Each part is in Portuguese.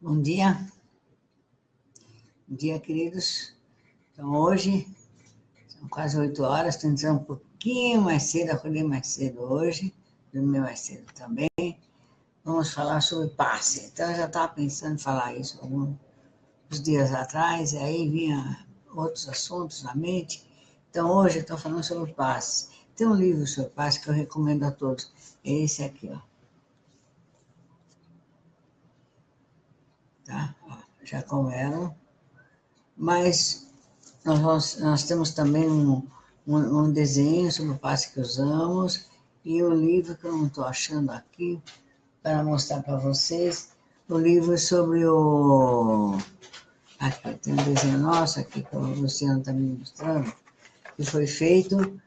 Bom dia. Bom dia, queridos. Então, hoje, são quase 8 horas, estou entrando um pouquinho mais cedo, acordei mais cedo hoje, dormi mais cedo também. Vamos falar sobre passe. Então, eu já estava pensando em falar isso alguns dias atrás, e aí vinha outros assuntos na mente. Então, hoje eu estou falando sobre passe. Tem um livro sobre passe que eu recomendo a todos. É esse aqui, ó. Tá? Ó, já comeram. Mas nós temos também um desenho sobre o passe que usamos e um livro que eu não estou achando aqui para mostrar para vocês. O livro sobre o... Aqui tem um desenho nosso aqui que o Luciano está me mostrando, que foi feito,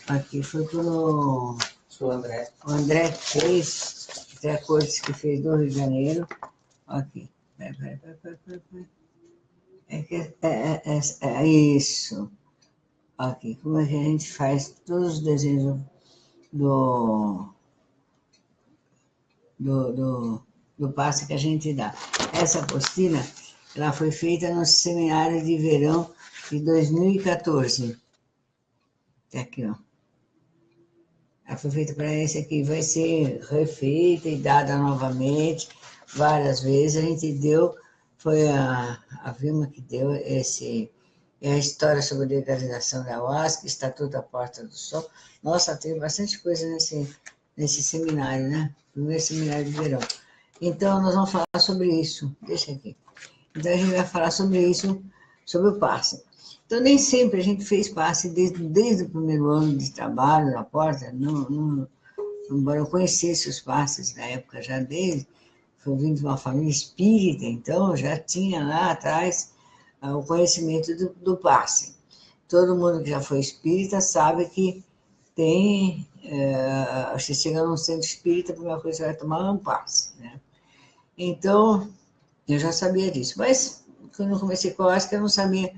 aqui foi pelo... O André. O André que fez, André Cortes que fez do Rio de Janeiro. Aqui. Peraí. É isso. Aqui, como é que a gente faz todos os desenhos do passe que a gente dá. Essa apostila, ela foi feita no seminário de verão de 2014. Tá aqui, ó. Ela foi feita para esse aqui, vai ser refeita e dada novamente várias vezes. A gente deu, foi a Vilma que deu esse... É a história sobre a legalização da ayahuasca, Estatuto da Porta do Sol. Nossa, tem bastante coisa nesse seminário, né? Primeiro seminário de verão. Então, nós vamos falar sobre isso. Deixa aqui. Então, a gente vai falar sobre isso, sobre o passe. Então, nem sempre a gente fez passe desde o primeiro ano de trabalho na porta. Embora eu conhecesse os passes na época já dele, eu vim de uma família espírita, então já tinha lá atrás o conhecimento do passe. Todo mundo que já foi espírita sabe que tem... você chega num centro espírita, a primeira coisa que você vai tomar é um passe, né? Então, eu já sabia disso. Mas, quando eu comecei com a ayahuasca, eu não sabia...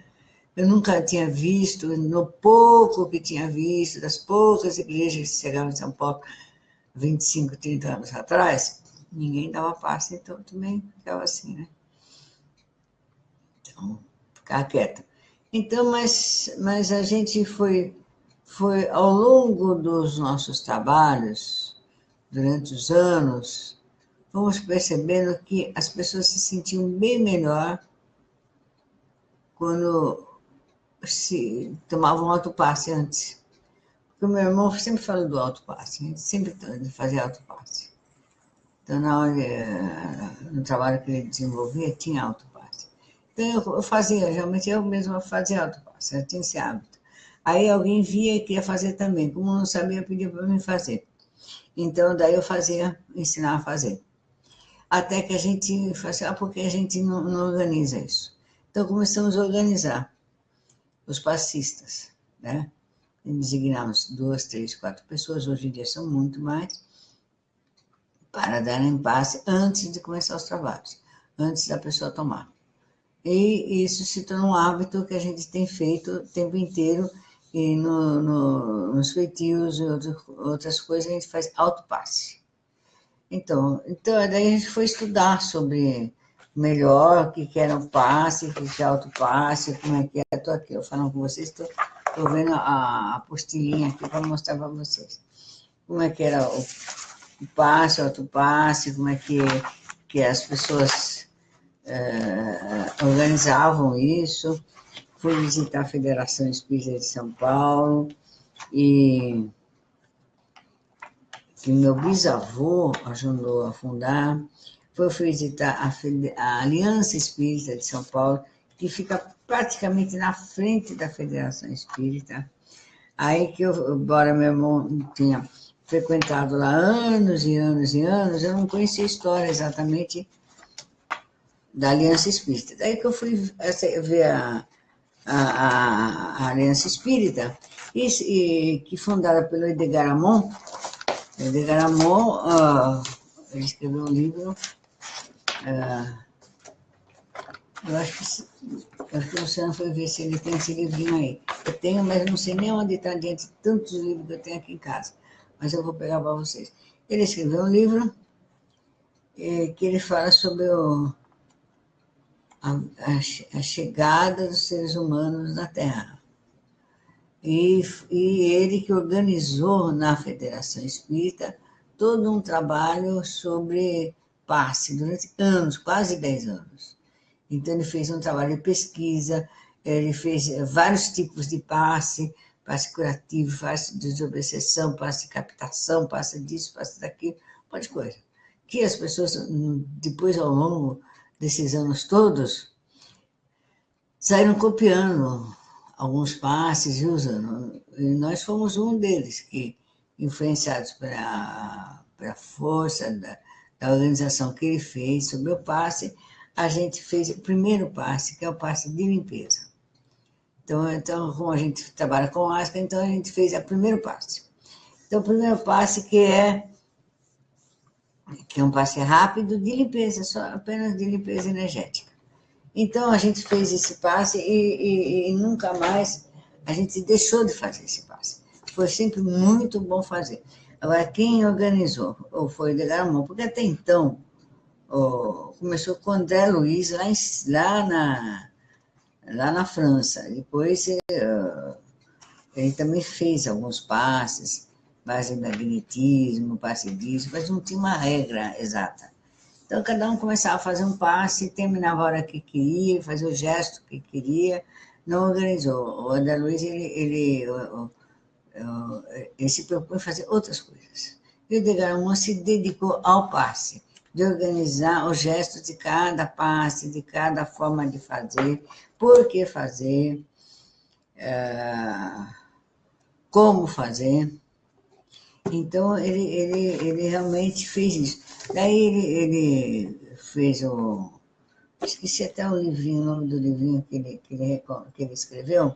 Eu nunca tinha visto, no pouco que tinha visto, das poucas igrejas que chegaram em São Paulo, 25, 30 anos atrás, ninguém dava passe, então eu também ficava assim, né? Então, ficar quieta. Então, mas a gente foi ao longo dos nossos trabalhos, durante os anos, fomos percebendo que as pessoas se sentiam bem melhor quando se tomavam autopasse antes. Porque o meu irmão sempre falou do autopasse, a gente sempre fazia autopasse. Então, no trabalho que ele desenvolvia, tinha autopasse. Então, eu fazia, geralmente eu mesma fazia autopasse, eu tinha esse hábito. Aí alguém via e queria fazer também. Como eu não sabia, pedia para mim fazer. Então, daí eu fazia, ensinava a fazer. Até que a gente fazia, porque a gente não organiza isso. Então, começamos a organizar os passistas, né? Designamos 2, 3, 4 pessoas, hoje em dia são muito mais, para darem passe antes de começar os trabalhos, antes da pessoa tomar. E isso se tornou um hábito que a gente tem feito o tempo inteiro, e nos feitios e outras coisas a gente faz autopasse. Então, daí a gente foi estudar sobre melhor o que era o passe, o que é autopasse, como é que é. Estou aqui, eu falando com vocês, estou vendo a apostilinha aqui para mostrar para vocês. Como é que era o passe, o autopasse, como é que as pessoas organizavam isso. Fui visitar a Federação Espírita de São Paulo e que meu bisavô ajudou a fundar. Fui visitar a Aliança Espírita de São Paulo, que fica praticamente na frente da Federação Espírita. Aí que embora meu irmão tinha frequentado lá anos e anos e anos, eu não conhecia a história exatamente da Aliança Espírita. Daí que eu fui ver a Aliança Espírita, que fundada pelo Edgar Amon. Edgar Amon, ele escreveu um livro, eu acho que o Luciano foi ver se ele tem esse livrinho aí. Eu tenho, mas não sei nem onde está diante de tantos livros que eu tenho aqui em casa. Mas eu vou pegar para vocês. Ele escreveu um livro que ele fala sobre a chegada dos seres humanos na Terra. E ele que organizou na Federação Espírita todo um trabalho sobre passe durante anos, quase 10 anos. Então, ele fez um trabalho de pesquisa, ele fez vários tipos de passe curativo, passe de desobsessão, passe de captação, passe disso, passe daquilo, um monte de coisa. Que as pessoas, depois, ao longo desses anos todos, saíram copiando alguns passes e usando. E nós fomos um deles, que, influenciados pela força da organização que ele fez sobre o passe, a gente fez o primeiro passe, que é o passe de limpeza. Então, como a gente trabalha com asca, então a gente fez o primeiro passe. Então, o primeiro passe que é um passe rápido de limpeza, só apenas de limpeza energética. Então, a gente fez esse passe e nunca mais a gente deixou de fazer esse passe. Foi sempre muito bom fazer. Agora, quem organizou foi o Degaramon, porque até então começou com o André Luiz lá na França. Depois ele também fez alguns passes, base de magnetismo, passe disso, mas não tinha uma regra exata. Então, cada um começava a fazer um passe, terminava a hora que queria, fazia o gesto que queria, não organizou. O André Luiz, ele se propôs a fazer outras coisas. E o Degaramon se dedicou ao passe, de organizar os gestos de cada passe, de cada forma de fazer, por que fazer, como fazer. Então, ele realmente fez isso. Daí ele fez o... Esqueci até o livrinho, o nome do livrinho que ele escreveu,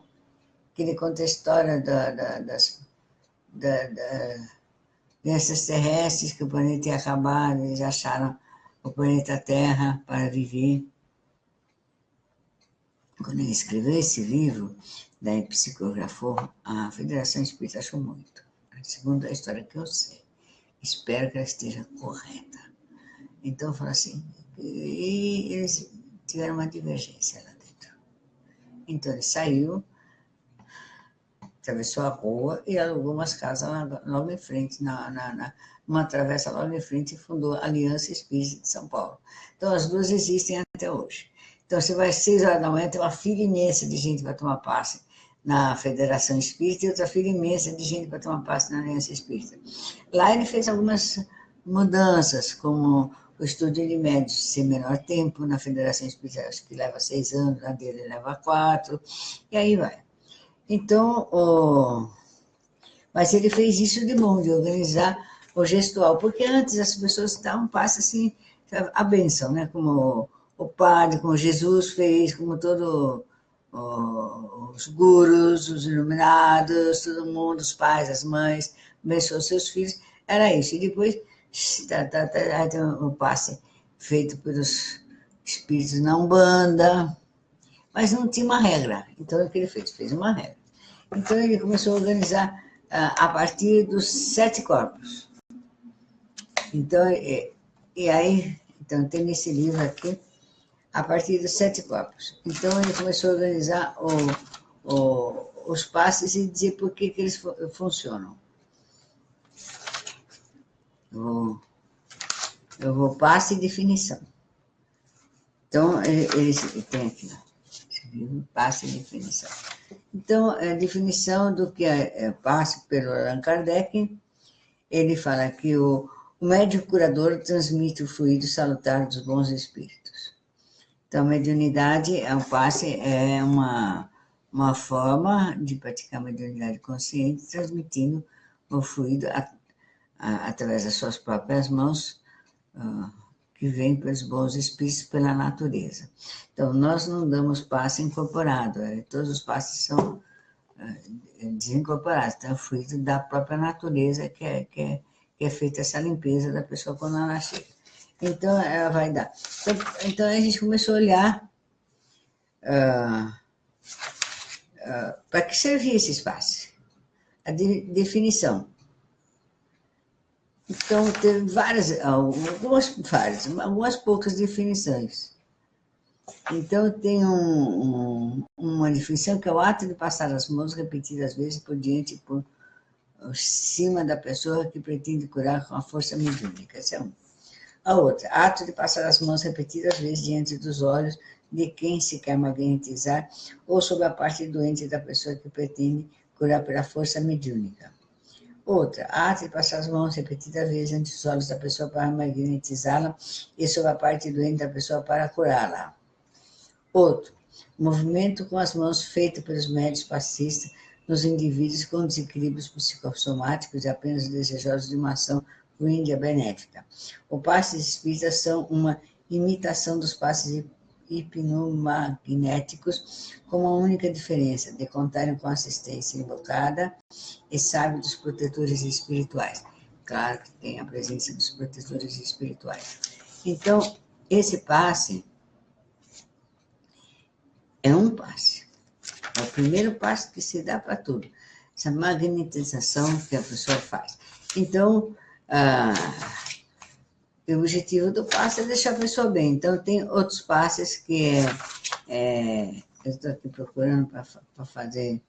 que ele conta a história dessas terrestres que o planeta ia acabar, eles acharam o planeta Terra para viver. Quando ele escreveu esse livro, daí psicografou, a Federação Espírita achou muito. Segundo a história que eu sei. Espero que ela esteja correta. Então, falou assim, e eles tiveram uma divergência lá dentro. Então, ele saiu, atravessou a rua e alugou umas casas logo em frente, numa travessa logo em frente, e fundou a Aliança Espírita de São Paulo. Então, as duas existem até hoje. Então, você vai às 6 horas da manhã, tem uma fila imensa de gente para tomar passe na Federação Espírita e outra fila imensa de gente para tomar passe na Aliança Espírita. Lá ele fez algumas mudanças, como o estúdio de médios ser menor tempo, na Federação Espírita acho que leva 6 anos, na dele leva 4, e aí vai. Então, mas ele fez isso de bom, de organizar o gestual, porque antes as pessoas davam passe assim, a bênção, né? Como o padre, como Jesus fez, como todos os gurus, os iluminados, todo mundo, os pais, as mães, abençoou seus filhos, era isso. E depois tem o passe feito pelos espíritos na Umbanda, mas não tinha uma regra. Então, o que ele fez? Fez uma regra. Então, ele começou a organizar a partir dos 7 corpos. Então, e aí, então, tem nesse livro aqui, a partir dos 7 corpos. Então, ele começou a organizar os passes e dizer por que eles funcionam. Eu vou passe e definição. Então, ele tem aqui, esse livro, passe e definição. Então, a definição do que é passe pelo Allan Kardec, ele fala que o médium curador transmite o fluido salutar dos bons espíritos. Então, a mediunidade, o passe é uma forma de praticar a mediunidade consciente, transmitindo o fluido através das suas próprias mãos, que vem pelos bons espíritos, pela natureza. Então, nós não damos passe incorporado, todos os passes são desincorporados, então é fluido da própria natureza que é feita essa limpeza da pessoa quando ela chega. Então, ela vai dar. Então a gente começou a olhar para que servia esse espaço, a definição. Então, teve algumas poucas definições. Então, tem uma definição que é o ato de passar as mãos repetidas vezes por diante por cima da pessoa que pretende curar com a força mediúnica. Essa é uma. A outra, ato de passar as mãos repetidas vezes diante dos olhos de quem se quer magnetizar ou sobre a parte doente da pessoa que pretende curar pela força mediúnica. Outra, ato de passar as mãos repetidas vezes diante dos olhos da pessoa para magnetizá-la e sobre a parte doente da pessoa para curá-la. Outro, movimento com as mãos feito pelos médios passistas nos indivíduos com desequilíbrios psicossomáticos e apenas desejosos de uma ação ruim benéfica. Os passes espíritas são uma imitação dos passes hipnomagnéticos, com uma única diferença, de contarem com assistência invocada e sábio dos protetores espirituais. Claro que tem a presença dos protetores espirituais. Então, esse passe é um passe. É o primeiro passo que se dá para tudo. Essa magnetização que a pessoa faz. Então, o objetivo do passe é deixar a pessoa bem. Então, tem outros passes que eu estou aqui procurando para fazer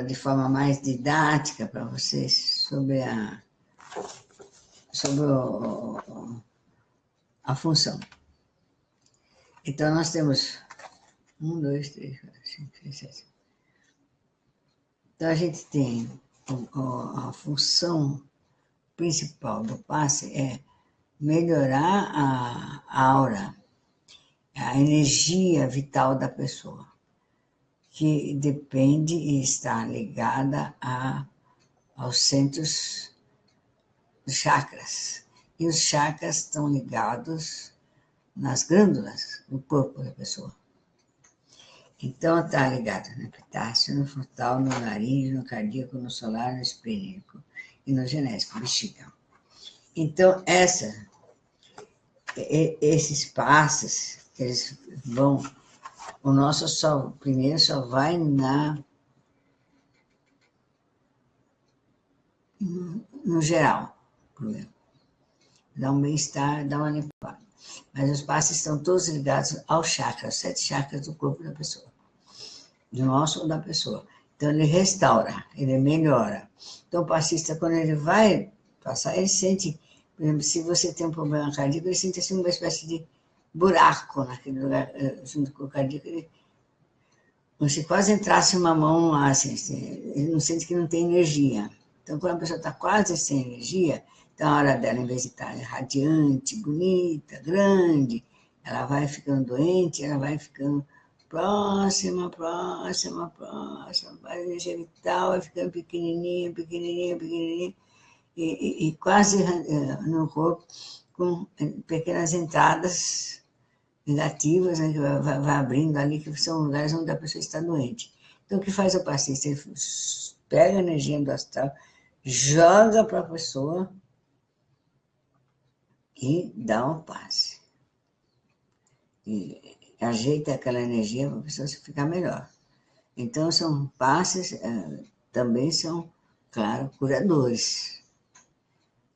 de forma mais didática para vocês sobre a função. Então, nós temos 1, 2, 3, 4, 5, 6, 7. Então, a gente tem a função principal do passe é melhorar a aura, a energia vital da pessoa, que depende e está ligada aos centros dos chakras. E os chakras estão ligados nas glândulas do corpo da pessoa. Então, está ligado no epitácio, no frontal, no nariz, no cardíaco, no solar, no esplênico e no genésico, bexiga. Então, esses passos, eles vão... O nosso primeiro só vai no geral, dá um bem-estar, dá uma limpada. Mas os passos estão todos ligados aos chakras, 7 chakras do corpo da pessoa, do nosso ou da pessoa. Então, ele restaura, ele melhora. Então, o passista, quando ele vai passar, ele sente, por exemplo, se você tem um problema cardíaco, ele sente assim uma espécie de buraco naquele lugar, junto com o cardíaco, como se quase entrasse uma mão lá, assim, ele não sente que não tem energia. Então, quando a pessoa está quase sem energia, então a hora dela, em vez de estar radiante, bonita, grande, ela vai ficando doente, ela vai ficando próxima, a energia vital vai ficando pequenininha, e quase no corpo, com pequenas entradas negativas, né, que vai abrindo ali, que são lugares onde a pessoa está doente. Então, o que faz o paciente? Ele pega a energia do astral, joga para a pessoa e dá um passe. E ajeita aquela energia para a pessoa ficar melhor. Então, são passes, também são, claro, curadores,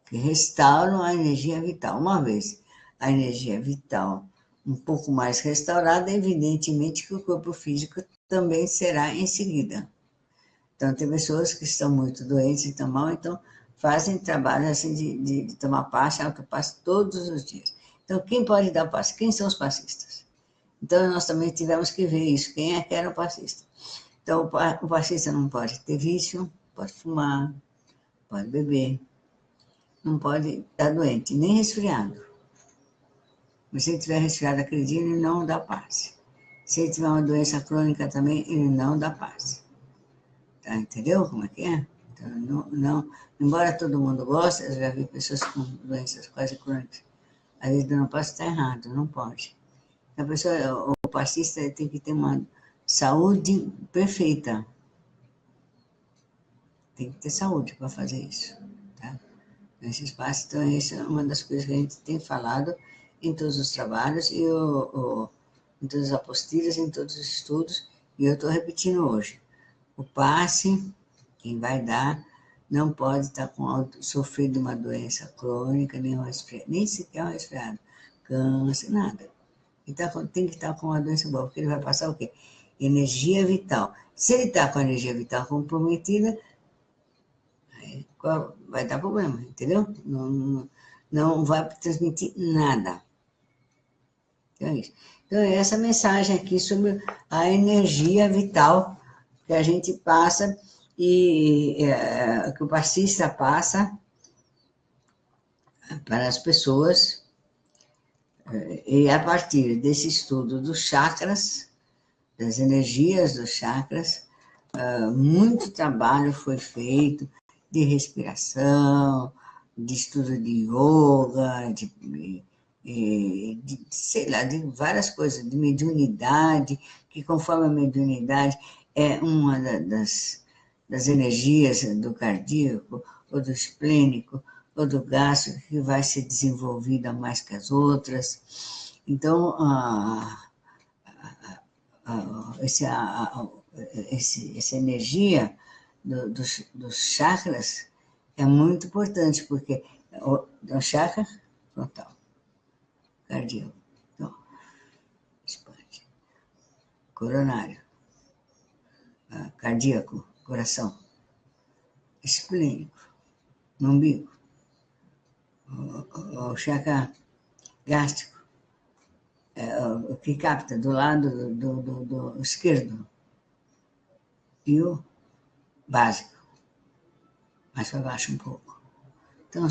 que restauram a energia vital. Uma vez a energia vital um pouco mais restaurada, evidentemente que o corpo físico também será em seguida. Então, tem pessoas que estão muito doentes, estão mal, então fazem trabalho assim de tomar passe, autopasse todos os dias. Então, quem pode dar passe? Quem são os passistas? Então, nós também tivemos que ver isso, quem é que era o passista. Então, o passista não pode ter vício, pode fumar, pode beber, não pode estar doente, nem resfriado. Mas se ele tiver resfriado aquele dia, ele não dá passe. Se ele tiver uma doença crônica também, ele não dá passe. Tá, entendeu como é que é? Então, embora todo mundo goste, eu já vi pessoas com doenças quase crônicas. Às vezes não passe, está errado, não pode. A pessoa, o passista tem que ter uma saúde perfeita. Tem que ter saúde para fazer isso. Tá? Esse espaço, então, essa é uma das coisas que a gente tem falado em todos os trabalhos, e em todas as apostilas, em todos os estudos, e eu estou repetindo hoje. O passe, quem vai dar, não pode estar sofrendo uma doença crônica, nem sequer um resfriado, câncer, nada. Então, tem que estar com uma doença boa, porque ele vai passar o quê? Energia vital. Se ele está com a energia vital comprometida, vai dar problema, entendeu? Não vai transmitir nada. Então, é isso. Então, é essa mensagem aqui sobre a energia vital que a gente passa e que o passista passa para as pessoas. E a partir desse estudo dos chakras, das energias dos chakras, muito trabalho foi feito de respiração, de estudo de yoga, sei lá, de várias coisas, de mediunidade, que conforme a mediunidade é uma das energias do cardíaco, ou do esplênico, ou do gástrico, que vai ser desenvolvida mais que as outras. Então, essa energia dos chakras é muito importante, porque o chakra frontal, cardíaco, então, expande, coronário, cardíaco, coração, esplênico, no umbigo, o chakra gástrico, o que capta do lado do esquerdo, e o básico, mais para baixo um pouco. Então,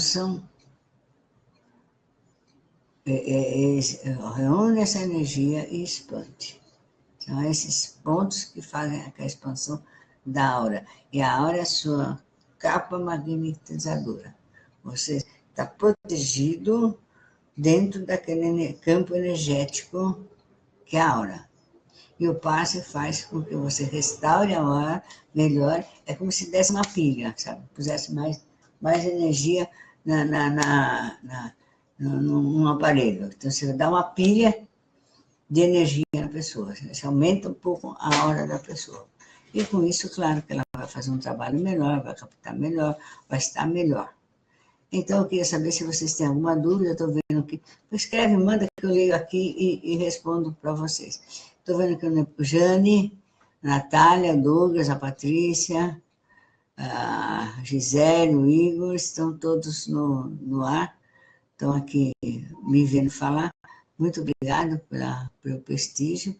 reúne essa energia e expande. São esses pontos que fazem a expansão da aura. E a aura é a sua capa magnetizadora. Você está protegido dentro daquele campo energético que é a aura. E o passe faz com que você restaure a aura melhor. É como se desse uma pilha, sabe? Pusesse mais energia num aparelho. Então, você dá uma pilha de energia na pessoa. Você aumenta um pouco a aura da pessoa. E com isso, claro que ela vai fazer um trabalho melhor, vai captar melhor, vai estar melhor. Então, eu queria saber se vocês têm alguma dúvida. Estou vendo que... Escreve, manda que eu leio aqui e respondo para vocês. Estou vendo que o Jane, a Natália, a Douglas, a Patrícia, a Gisele, o Igor, estão todos no ar. Estão aqui me vendo falar. Muito obrigado pelo prestígio.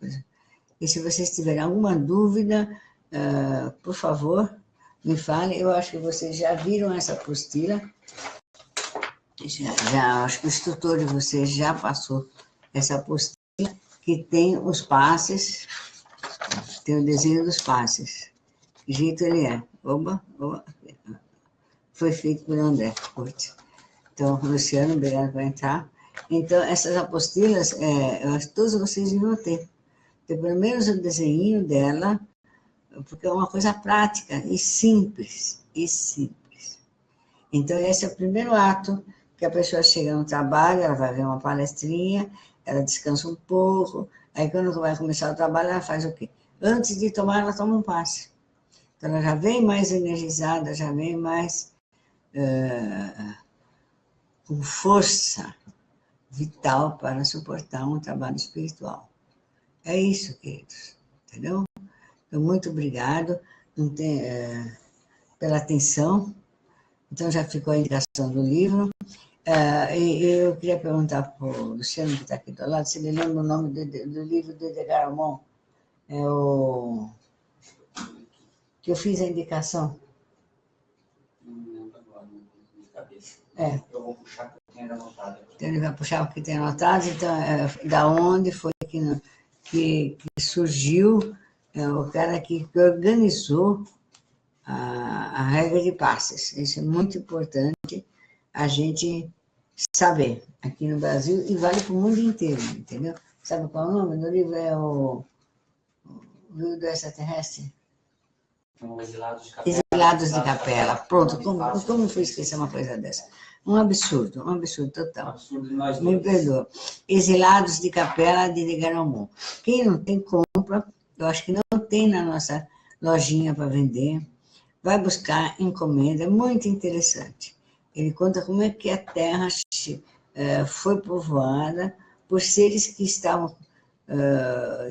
E se vocês tiverem alguma dúvida, por favor, me falem. Eu acho que vocês já viram essa apostila. Acho que o instrutor de vocês já passou essa apostila, que tem os passes, tem o desenho dos passes. Que jeito ele é. Oba. Foi feito por André Curti. Então, Luciano, obrigado por entrar. Então, essas apostilas, eu acho que todos vocês deviam ter. Tem pelo menos o desenho dela, porque é uma coisa prática e simples. Então, esse é o primeiro ato que a pessoa chega no trabalho, ela vai ver uma palestrinha, ela descansa um pouco, aí quando vai começar o trabalho, ela faz o quê? Antes de tomar, ela toma um passe. Então, ela já vem mais energizada, já vem mais com força vital para suportar um trabalho espiritual. É isso, queridos, entendeu? Então, muito obrigado pela atenção. Então, já ficou a indicação do livro. E eu queria perguntar para o Luciano, que está aqui do lado, se ele lembra o nome do livro de Edgar Morin. É o que eu fiz a indicação. Não lembro agora, de cabeça. Eu vou puxar o que tem anotado. Então, ele vai puxar o que tem anotado. Então, da onde foi que surgiu o cara que organizou a regra de passes. Isso é muito importante a gente saber aqui no Brasil e vale para o mundo inteiro, entendeu? Sabe qual é o nome do livro? É o Rio do Extraterrestre? Exilados de Capela. Exilados de Capela. Pronto, como fui esquecer uma coisa dessa? Um absurdo total. Um absurdo de nós Me dois. perdoa. Exilados de Capela, de Edgar Morin. Quem não tem, compra. Eu acho que não tem na nossa lojinha para vender. vai buscar encomenda, é muito interessante. Ele conta como é que a Terra foi povoada por seres que estavam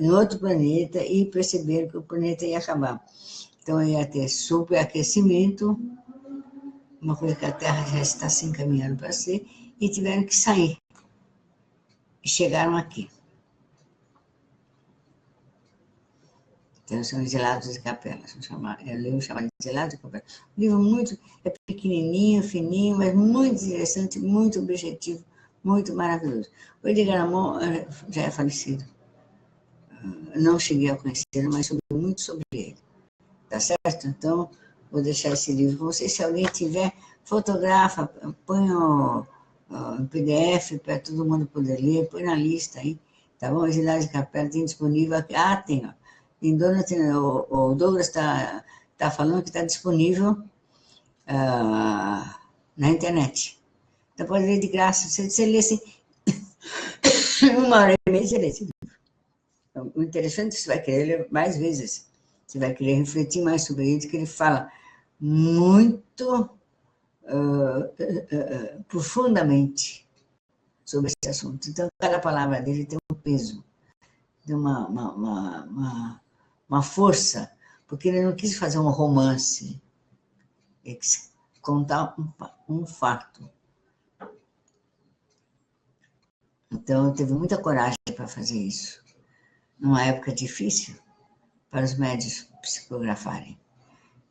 em outro planeta e perceberam que o planeta ia acabar. Então ia ter superaquecimento, uma coisa que a Terra já está se encaminhando para ser, e tiveram que sair. E chegaram aqui. Então, são Exilados de Capela. Eu leio chamado Exilados de Capela. Um livro muito pequenininho, fininho, mas muito interessante, muito objetivo, muito maravilhoso. O Edgar Amon já é falecido. Não cheguei a conhecê-lo, mas soube muito sobre ele. Tá certo? Então, vou deixar esse livro com vocês. Se alguém tiver, fotografa, põe em PDF para todo mundo poder ler, põe na lista aí, tá bom? Exilados de Capela tem disponível aqui. Ah, tem, ó. O Douglas está falando que está disponível na internet. Então pode ler de graça. Você lê assim, 1h30 você lê esse livro. Então, o interessante é que você vai querer ler mais vezes. Você vai querer refletir mais sobre ele, que ele fala muito profundamente sobre esse assunto. Então, cada palavra dele tem um peso, tem uma força, porque ele não quis fazer um romance, ele quis contar um fato. Então, teve muita coragem para fazer isso, numa época difícil para os médios psicografarem.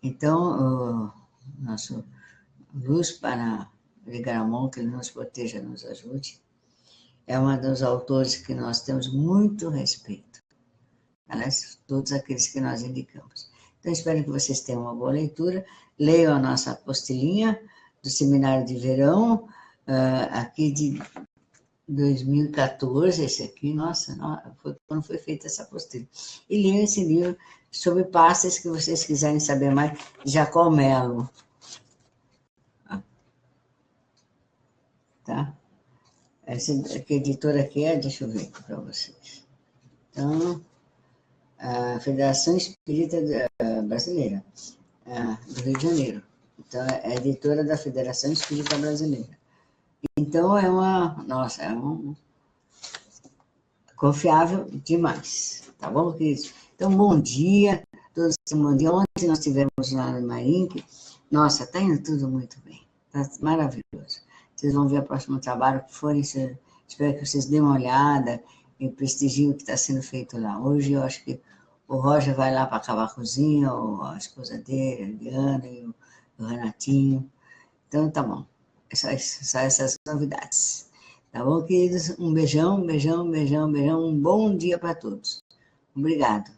Então, nosso luz para Edgar Amon, que ele nos proteja, nos ajude, é um dos autores que nós temos muito respeito. Aliás, todos aqueles que nós indicamos. Então, espero que vocês tenham uma boa leitura. Leiam a nossa apostilinha do Seminário de Verão, aqui de 2014, esse aqui, nossa, foi quando foi feita essa apostila. E leiam esse livro sobre pastas, que vocês quiserem saber mais, Jacó Melo. Tá? Essa editora aqui é, deixa eu ver aqui para vocês. Então, a Federação Espírita Brasileira, do Rio de Janeiro. Então, é editora da Federação Espírita Brasileira. Então, é confiável demais. Tá bom, queridos? Então, bom dia. Todos bom dia. Ontem nós tivemos lá no Marinque. Nossa, está indo tudo muito bem. Está maravilhoso. Vocês vão ver o próximo trabalho que for. Espero que vocês dêem uma olhada e prestigiem o que está sendo feito lá. Hoje eu acho que o Roger vai lá para acabar a cozinha, a esposa dele, a Eliana e o Renatinho. Então, tá bom. Só essas novidades. Tá bom, queridos? Um beijão, beijão, beijão, beijão. Um bom dia para todos. Obrigado.